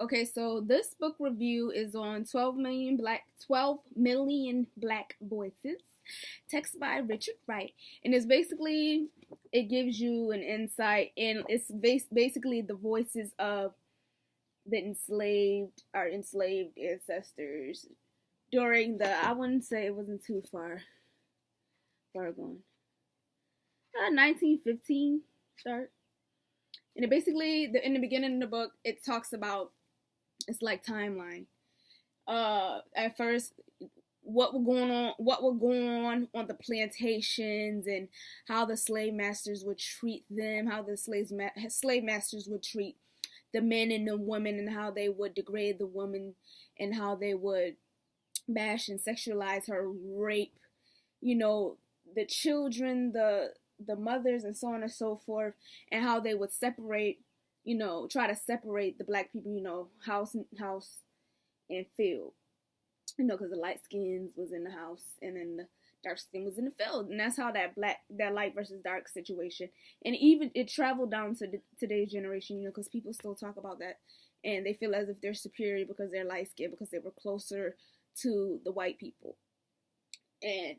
Okay, so this book review is on 12 Million Black Voices, text by Richard Wright, and it's basically it gives you an insight, and it's basically the voices of the enslaved ancestors during the, I wouldn't say it wasn't too far gone, 1915 start, and it basically in the beginning of the book it talks about, it's like timeline. At first, what were going on the plantations, and how the slave masters would treat them, how the slave masters would treat the men and the women, and how they would degrade the woman, and how they would bash and sexualize her, rape, the children, the mothers, and so on and so forth, and how they would separate, try to separate the black people, house and field, because the light skins was in the house, and then the dark skin was in the field, and that's how that light versus dark situation, and even it traveled down to today's generation, because people still talk about that, and they feel as if they're superior because they're light skinned, because they were closer to the white people. And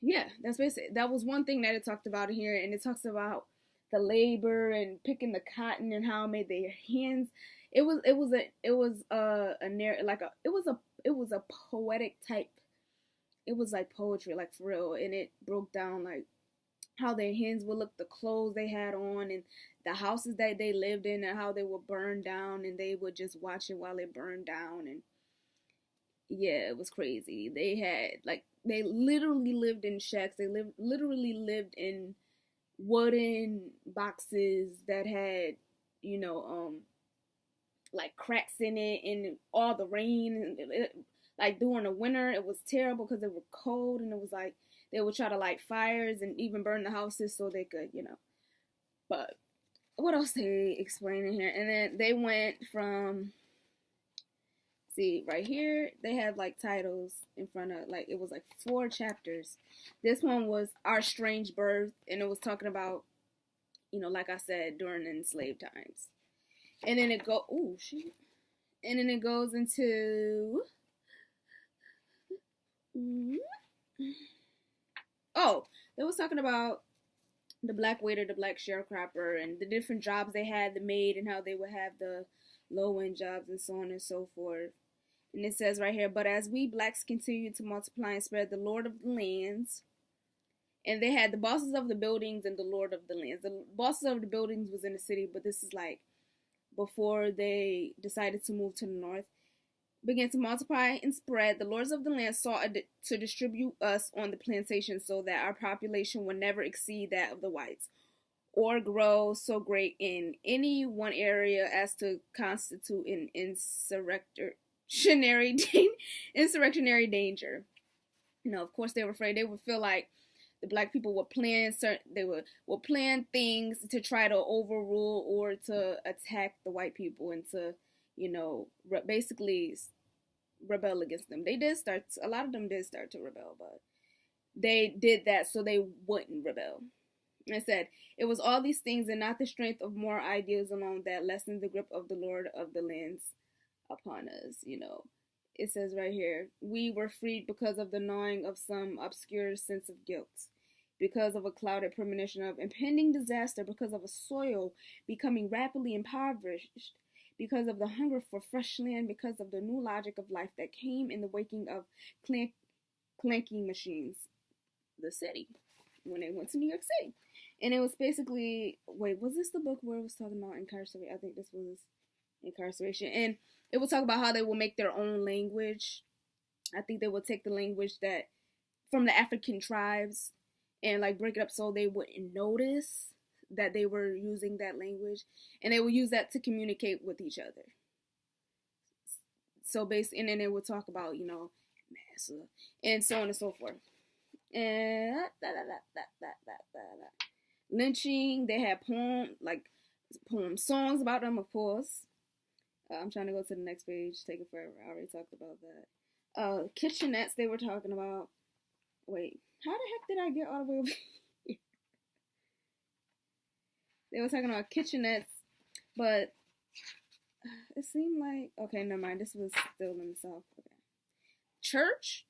yeah, that's basically, that was one thing that it talked about here, and it talks about the labor and picking the cotton, and how it made their hands. It was a poetic type. It was like poetry, like for real, and it broke down like how their hands would look, the clothes they had on, and the houses that they lived in, and how they would burn down, and they would just watch it while it burned down. And yeah, it was crazy. They literally lived in shacks. They literally lived in wooden boxes that had, like cracks in it, and all the rain. Like during the winter, it was terrible because it was cold, and it was like they would try to light fires and even burn the houses so they could, But what else they explain in here? And then they went from, see right here, they had like titles in front of, like it was like 4 chapters. This one was Our Strange Birth, and it was talking about, like I said, during enslaved times. And then it and then it goes into, they was talking about the black waiter, the black sharecropper, and the different jobs they had, the maid, and how they would have the low-end jobs, and so on and so forth. And it says right here, but as we blacks continue to multiply and spread, the Lord of the lands, and they had the bosses of the buildings and the Lord of the lands. The bosses of the buildings was in the city, but this is like before they decided to move to the north, began to multiply and spread. The lords of the land sought to distribute us on the plantation so that our population would never exceed that of the whites, or grow so great in any one area as to constitute an insurrectionary danger. Of course, they were afraid. They would feel like the black people would plan plan things to try to overrule or to attack the white people, and to, basically rebel against them. A lot of them did start to rebel, but they did that so they wouldn't rebel. I said, it was all these things and not the strength of more ideas alone that lessened the grip of the Lord of the lands upon us. It says right here, we were freed because of the gnawing of some obscure sense of guilt, because of a clouded premonition of impending disaster, because of a soil becoming rapidly impoverished, because of the hunger for fresh land, because of the new logic of life that came in the waking of clanking machines, the city, when they went to New York City. And it was basically, wait, was this the book where it was talking about incarceration? I think this was incarceration. And it would talk about how they will make their own language. I think they would take the language that from the African tribes and like break it up so they wouldn't notice that they were using that language, and they would use that to communicate with each other. So basically, and then they would talk about, massa, and so on and so forth. And lynching, they had poem songs about them, of course. I'm trying to go to the next page, take it forever. I already talked about that. Kitchenettes they were talking about. Wait, how the heck did I get all the way over here? They were talking about kitchenettes, but it seemed like, okay, never mind. This was still in the South. Okay. Church,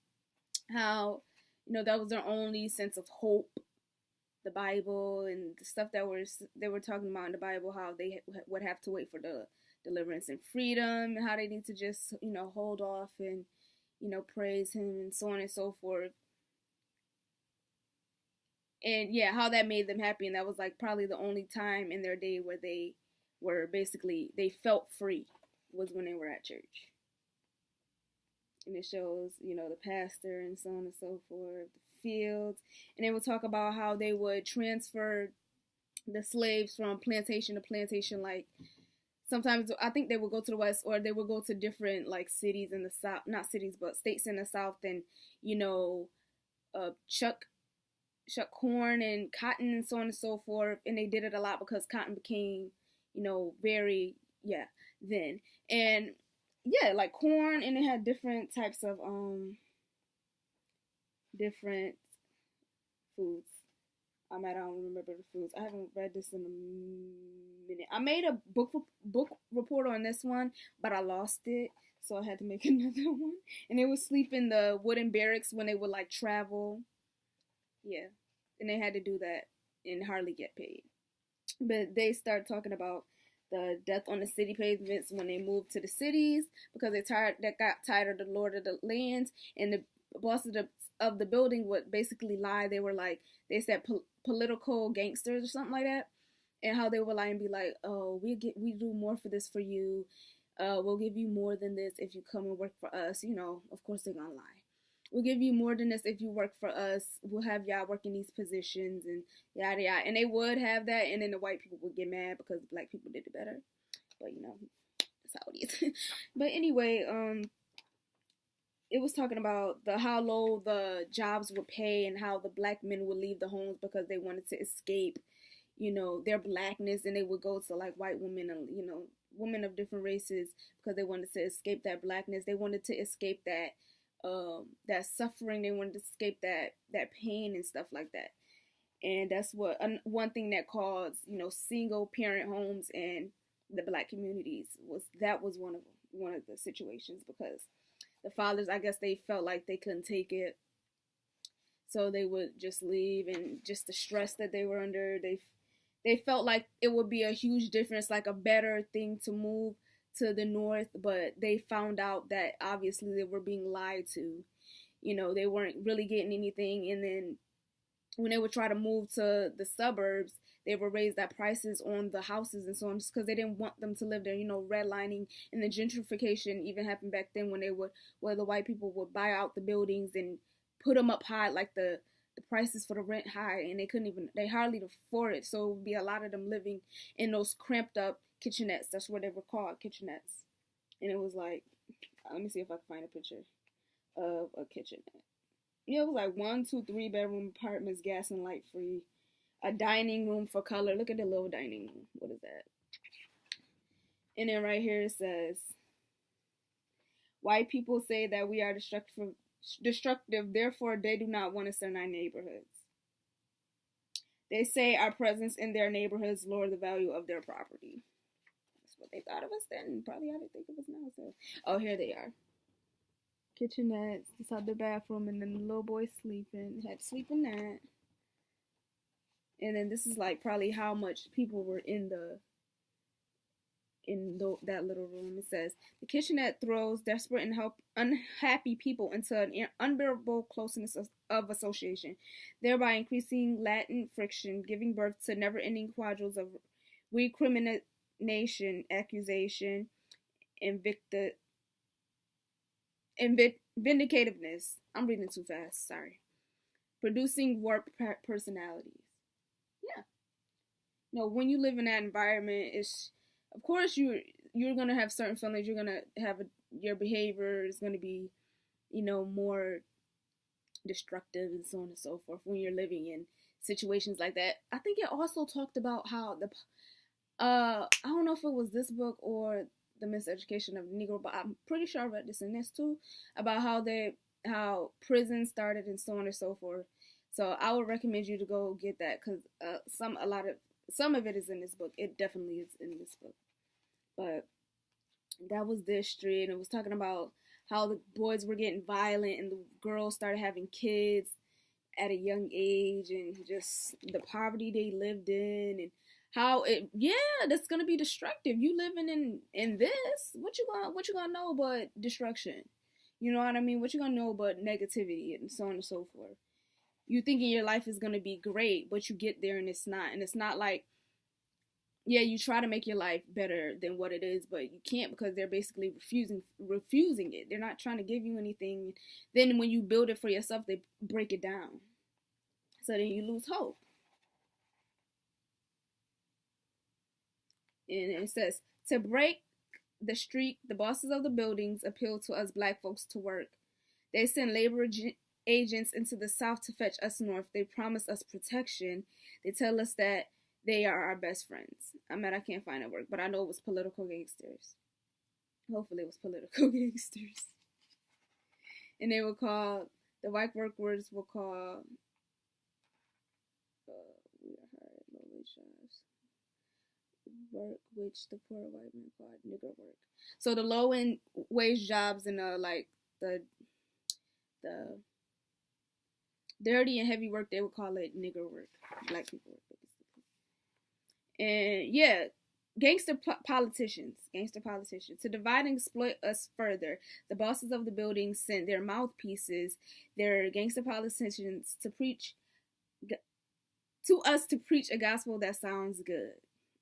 how, that was their only sense of hope. The Bible and the stuff that they were talking about in the Bible, how they would have to wait for the deliverance and freedom, and how they need to just, hold off and, praise him and so on and so forth. And yeah, how that made them happy. And that was like probably the only time in their day where they were basically, they felt free, was when they were at church. And it shows, the pastor and so on and so forth, the fields. And they would talk about how they would transfer the slaves from plantation to plantation. Like, sometimes I think they would go to the west, or they would go to different, like, cities in the south, not cities, but states in the south, and, chuck corn and cotton and so on and so forth. And they did it a lot because cotton became, very, then. And yeah, like corn, and it had different types of different foods. I don't remember the foods. I haven't read this in a minute. I made a book report on this one, but I lost it, so I had to make another one. And they would sleep in the wooden barracks when they would like travel. Yeah, and they had to do that and hardly get paid. But they started talking about the death on the city pavements when they moved to the cities, because they got tired of the lord of the lands, and the bosses of the building would basically lie. They were like, they said political gangsters or something like that, and how they would lie and be like, oh, we do more for this for you. We'll give you more than this if you come and work for us. Of course they're gonna lie. We'll give you more than this if you work for us. We'll have y'all work in these positions and yada yada. And they would have that, and then the white people would get mad because the black people did it better. But that's how it is. But anyway, it was talking about how low the jobs would pay, and how the black men would leave the homes because they wanted to escape, their blackness, and they would go to like white women and women of different races because they wanted to escape that blackness. They wanted to escape that suffering. They wanted to escape that pain and stuff like that. And that's what one thing that caused single parent homes in the black communities was one of the situations, because the fathers, I guess, they felt like they couldn't take it, so they would just leave. And just the stress that they were under, they felt like it would be a huge difference, like a better thing to move to the north, but they found out that obviously they were being lied to. They weren't really getting anything. And then when they would try to move to the suburbs, they would raise that prices on the houses and so on, just because they didn't want them to live there. Redlining and the gentrification even happened back then, where the white people would buy out the buildings and put them up high, like the prices for the rent high, and they hardly afford it. So it would be a lot of them living in those cramped up kitchenettes. That's what they were called, kitchenettes. And it was like, let me see if I can find a picture of a kitchenette. It was like 1, 2, 3 bedroom apartments, gas and light free, a dining room for color. Look at the little dining room. What is that? And then right here it says, white people say that we are destructive, therefore they do not want us in our neighborhoods. They say our presence in their neighborhoods lower the value of their property. That's what they thought of us then, probably how they think of us now. So, oh, here they are. Kitchenettes, this is the bathroom, and then the little boy sleeping. Had to sleep in that. And then this is like probably how much people were in that little room. It says, the kitchenette throws desperate and unhappy people into an unbearable closeness of association, thereby increasing latent friction, giving birth to never-ending quadrilles of recrimination, accusation, and vindicativeness. I'm reading too fast, sorry. Producing warped personalities. Yeah. When you live in that environment, of course you're gonna have certain feelings. You're gonna have your behavior is gonna be, more destructive and so on and so forth when you're living in situations like that. I think it also talked about how I don't know if it was this book or The Miseducation of the Negro, but I'm pretty sure I read this in this too, about how prison started and so on and so forth. So I would recommend you to go get that, because some of it is in this book. It definitely is in this book. But That was this street, and it was talking about how the boys were getting violent and the girls started having kids at a young age, and just the poverty they lived in, and how it, yeah, that's gonna be destructive. You living in this, what you gonna know but destruction? You know what I mean? What you gonna know but negativity and so on and so forth? You thinking your life is gonna be great, but you get there and it's not. And it's not like, yeah, you try to make your life better than what it is, but you can't, because they're basically refusing it. They're not trying to give you anything. Then when you build it for yourself, they break it down. So then you lose hope. And it says, to break the streak, the bosses of the buildings appeal to us black folks to work. They send labor agents into the South to fetch us north. They promise us protection. They tell us that they are our best friends. I can't find that word, but I know it was political gangsters. Hopefully it was political gangsters. And they were called, the white workers were called, we are hired low-wage jobs. Work which the poor white man called nigger work. So the low end wage jobs and like the dirty and heavy work, they would call it nigger work. Black people work, basically. And yeah, gangster politicians to divide and exploit us further. The bosses of the building sent their mouthpieces, their gangster politicians, to preach to us to preach a gospel that sounds good,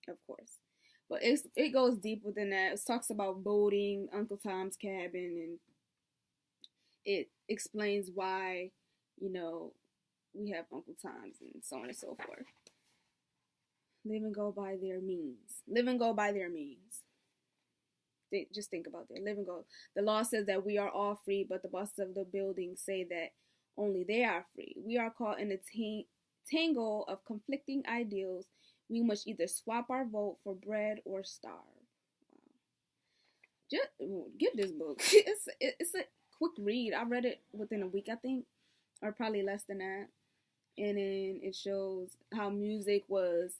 of course. But it goes deep within that. It talks about voting, Uncle Tom's Cabin, and it explains why, we have Uncle Tom's and so on and so forth. Live and go by their means. Live and go by their means. Just think about that. Live and go. The law says that we are all free, but the bosses of the building say that only they are free. We are caught in a tangle of conflicting ideals. We must either swap our vote for bread or starve. Wow. Just get this book. It's a quick read. I read it within a week, I think, or probably less than that. And then it shows how music was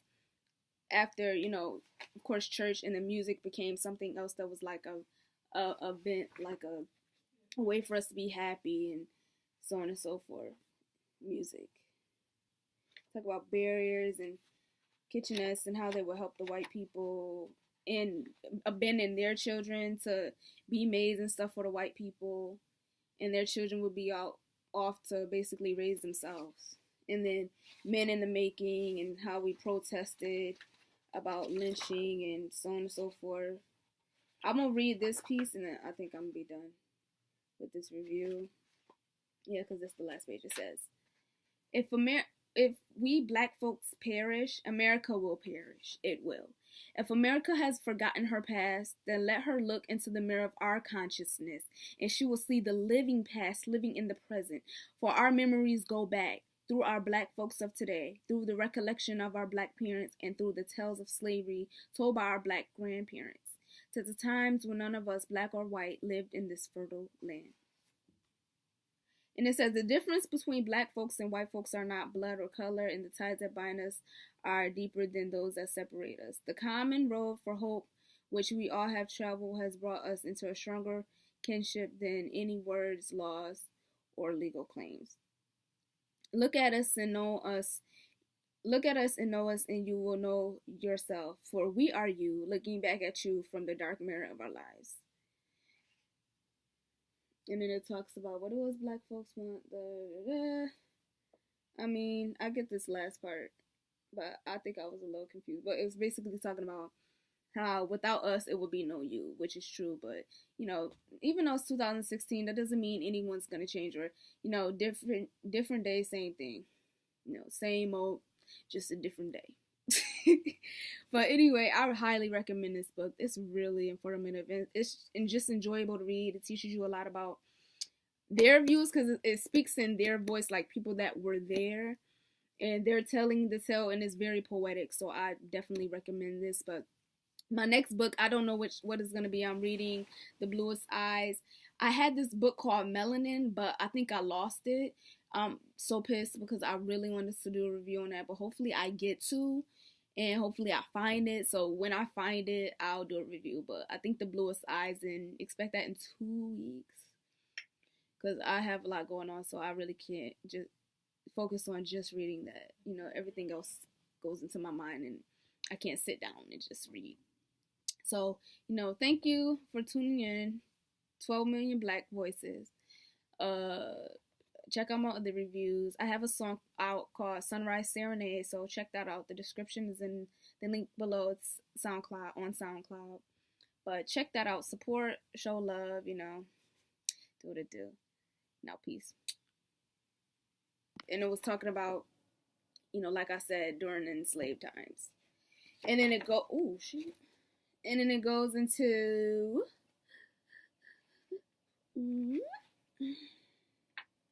after, of course, church, and the music became something else that was like a event, like a way for us to be happy, and so on and so forth. Music. Talk about barriers and kitchenettes and how they will help the white people and abandon their children to be maids and stuff for the white people, and their children would be off to basically raise themselves. And then Men in the Making, and how we protested about lynching and so on and so forth. I'm gonna read this piece and then I think I'm gonna be done with this review. Yeah, because it's the last page. It says, if we black folks perish, America will perish. It will. If America has forgotten her past, then let her look into the mirror of our consciousness, and she will see the living past living in the present. For our memories go back through our black folks of today, through the recollection of our black parents, and through the tales of slavery told by our black grandparents, to the times when none of us, black or white, lived in this fertile land. And it says, the difference between black folks and white folks are not blood or color, and the ties that bind us are deeper than those that separate us. The common road for hope, which we all have traveled, has brought us into a stronger kinship than any words, laws, or legal claims. Look at us and know us. Look at us and know us, and you will know yourself. For we are you, looking back at you from the dark mirror of our lives. And then it talks about what it was black folks want. I get this last part, but I think I was a little confused. But it was basically talking about how without us, it would be no you, which is true. But, even though it's 2016, that doesn't mean anyone's going to change, or, different day, same thing. Same old, just a different day. But anyway, I would highly recommend this book. It's really informative, and it's just enjoyable to read. It teaches you a lot about their views, because it speaks in their voice, like people that were there, and they're telling the tale, and it's very poetic. So I definitely recommend this. But my next book, I don't know what it's going to be. I'm reading The Bluest Eyes. I had this book called Melanin, but I think I lost it. I'm so pissed because I really wanted to do a review on that, but hopefully I get to. and hopefully I find it. So when I find it, I'll do a review. But I think The Bluest Eyes, and expect that in 2 weeks, because I have a lot going on, so I really can't just focus on just reading that. You know, everything else goes into my mind, and I can't sit down and just read. So, you know, thank you for tuning in. 12 Million Black Voices. Check out my other reviews. I have a song out called Sunrise Serenade, so check that out. The description is in the link below. It's SoundCloud, on SoundCloud. But check that out. Support, show love, you know. Do what it do. Now, peace. And it was talking about, you know, like I said, during enslaved times. And then it And then it goes into...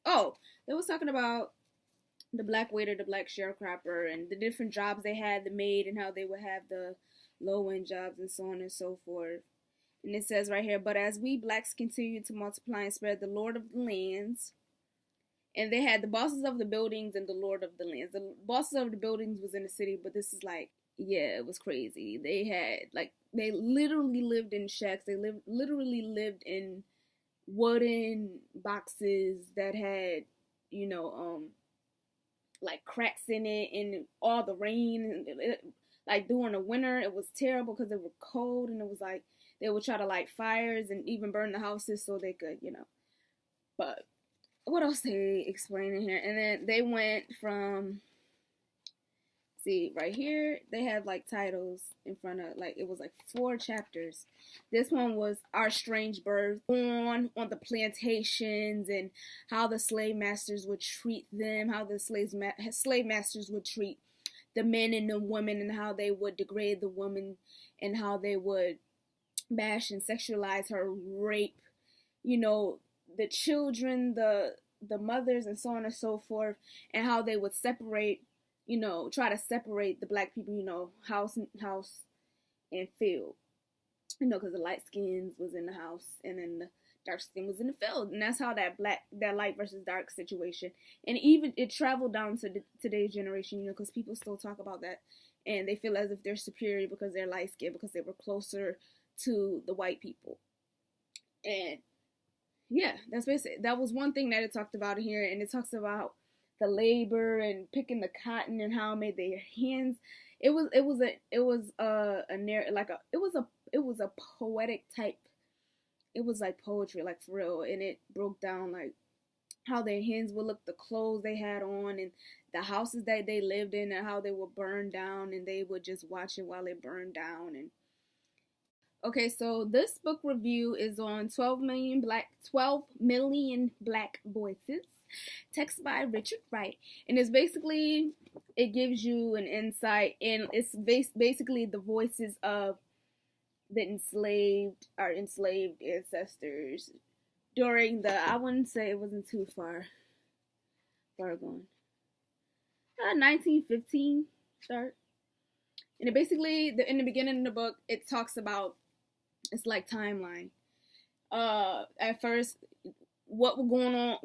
Oh, they was talking about the black waiter, the black sharecropper, and the different jobs they had, the maid, and how they would have the low-end jobs and so on and so forth. And it says right here, but as we blacks continue to multiply and spread, the Lord of the lands, and they had the bosses of the buildings and the Lord of the lands. The bosses of the buildings was in the city, but this is like, yeah, it was crazy. They had, like, they literally lived in shacks. They literally lived in wooden boxes that had, you know, like cracks in it, and all the rain, like during the winter, it was terrible because it was cold, and it was like they would try to light fires and even burn the houses so they could, you know. But what else they explain in here? And then they went from, see right here, they have like titles in front of, like, it was like 4 chapters. This one was Our Strange Birth, on the plantations, and how the slave masters would treat them, how the slave masters would treat the men and the women, and how they would degrade the woman, and how they would bash and sexualize her, rape, you know, the children, the mothers, and so on and so forth, and how they would separate, you know, try to separate the black people, you know, house and field, you know, because the light skins was in the house and then the dark skin was in the field, and that's how that light versus dark situation, and even it traveled down to today's generation, you know, because people still talk about that, and they feel as if they're superior because they're light skinned, because they were closer to the white people. And yeah, that's basically, that was one thing that it talked about here. And it talks about the labor and picking the cotton and how it made their hands. It was a poetic type. It was like poetry, like for real. And it broke down like how their hands would look, the clothes they had on, and the houses that they lived in, and how they would burn down, and they would just watch it while it burned down. And okay, so this book review is on 12 Million Black Voices, text by Richard Wright, and it's basically, it gives you an insight, and it's basically the voices of the enslaved ancestors during the, I wouldn't say it wasn't too far gone, 1915 start. And it basically, in the beginning of the book, it talks about, it's like timeline. At first, what was going on,